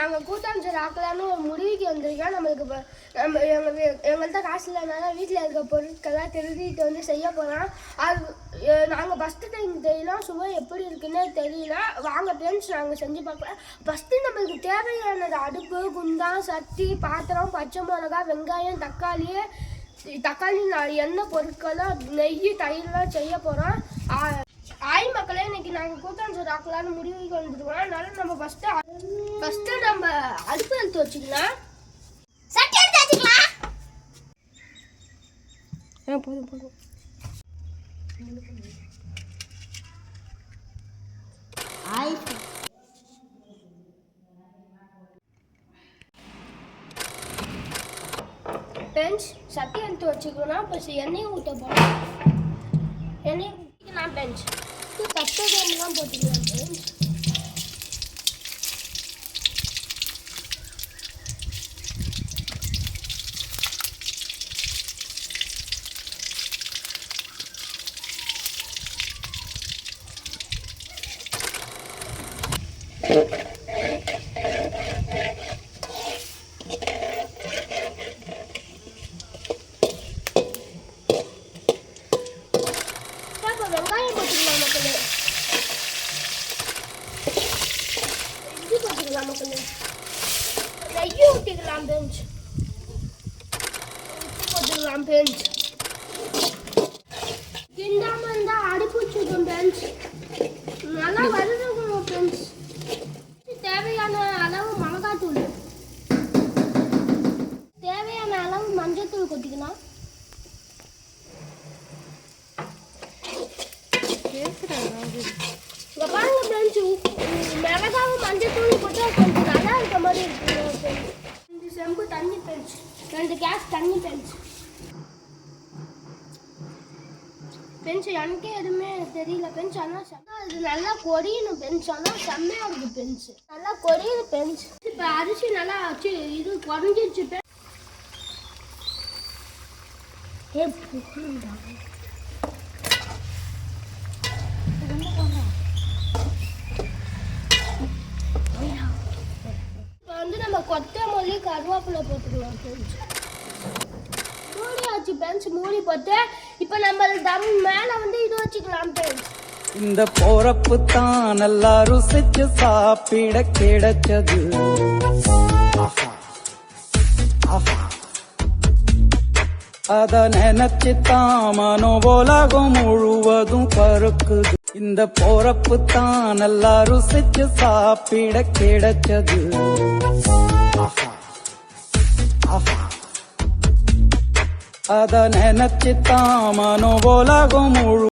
நாங்கள் கூட்டாஞ்சோறு ஆக்கலான்னு ஒரு முடிவுக்கு வந்திருக்கோம். நம்மளுக்கு நம்ம எங்கள்கிட்ட காசு இல்லைனால வீட்டில் இருக்க பொருட்கள்லாம் திருடிட்டு வந்து செய்ய போகிறோம். அது நாங்கள் ஃபஸ்ட்டு டைம் தெரியல, சுவை எப்படி இருக்குன்னே தெரியல. வாங்க ஃப்ரெண்ட்ஸ் நாங்கள் செஞ்சு பார்க்கலாம். ஃபஸ்ட்டு நம்மளுக்கு தேவையானது அடுப்பு, குண்டான், சட்டி, பாத்திரம், பச்சை மிளகா, வெங்காயம், தக்காளி, எண்ணெய் பொருட்கள்லாம், நெய், தயிர்லாம் செய்ய போகிறோம். ஆய் மக்களே, இன்னைக்கு நாங்கள் கூட்டாஞ்சோறு ஆக்கலான்னு முடிவுக்கு வந்துருக்கோம். அதனால நம்ம ஃபஸ்ட்டு நம்ம அடுப்பு எடுத்து வச்சுக்கலாம். சட்டி எடுத்து வச்சுக்கலாம். போதும் பெஞ்ச் சட்டி எடுத்து வச்சுக்கலாம். இப்போ எண்ணெய் ஊற்ற போகிறோம். எண்ணெய் ஊற்றிக்கலாம். பெஞ்ச் தட்டுலாம் போட்டுக்கலாம். பெஞ்ச் வெங்காயம் போட்டுக்கலாம் மக்களே. இஞ்சி போட்டுக்கலாம் மக்களே. நெய் ஊற்றிக்கலாம். பெஞ்ச் உப்பு போட்டுக்கலாம். பெஞ்ச் கிண்டாம இருந்தால் அடுப்பு வச்சுக்கணும். பெஞ்ச் நல்லா வறுக்கணும். பெஞ்ச் தேவையான அளவு மிளகாத்தூள், தேவையான அளவு மஞ்சத்தூள் கொட்டிக்கலாம். பாருங்க ஃப்ரெண்ட்ஸ், மிளகாவும் மஞ்சத்தூள் போட்டு கொஞ்சம் நல்லா இருக்க மாதிரி இருக்கு. 2 செம்பு தண்ணி ஃப்ரெண்ட்ஸ், 2 கேஸ் தண்ணி ஃப்ரெண்ட்ஸ். எனக்கே எதுவுமே தெரியல ஃப்ரெண்ட்ஸ். ஆனால் இது நல்லா கொடியணும் ஃப்ரெண்ட்ஸ். ஆனால் செம்மையாக இருக்குது ஃப்ரெண்ட்ஸ், நல்லா கொடியுது ஃப்ரெண்ட்ஸ். இப்போ அரிசி நல்லா வச்சு இது குறைஞ்சிருச்சு ஃப்ரெண்ட்ஸ். இப்போ வந்து நம்ம கொத்தமல்லி, கருவேப்பிலை போட்டுக்கலாம் ஃப்ரெண்ட்ஸ். மூடி ஆச்சு ஃப்ரெண்ட்ஸ். மூடி போட்டு இப்போ நம்ம தம் மேலே வந்து இது வச்சுக்கலாம் ஃப்ரெண்ட்ஸ். இந்த போறப்பு தான் நல்லா ருசிச்சு சாப்பிட கிடைச்சது. அத நினைச்சு தான் மனோபோலகம் முழுவதும் பருக்குது. இந்த போறப்பு தான் நல்லா ருசிச்சு சாப்பிட கிடைச்சது. அத நினைச்சு தான் மனோபோலகம் முழு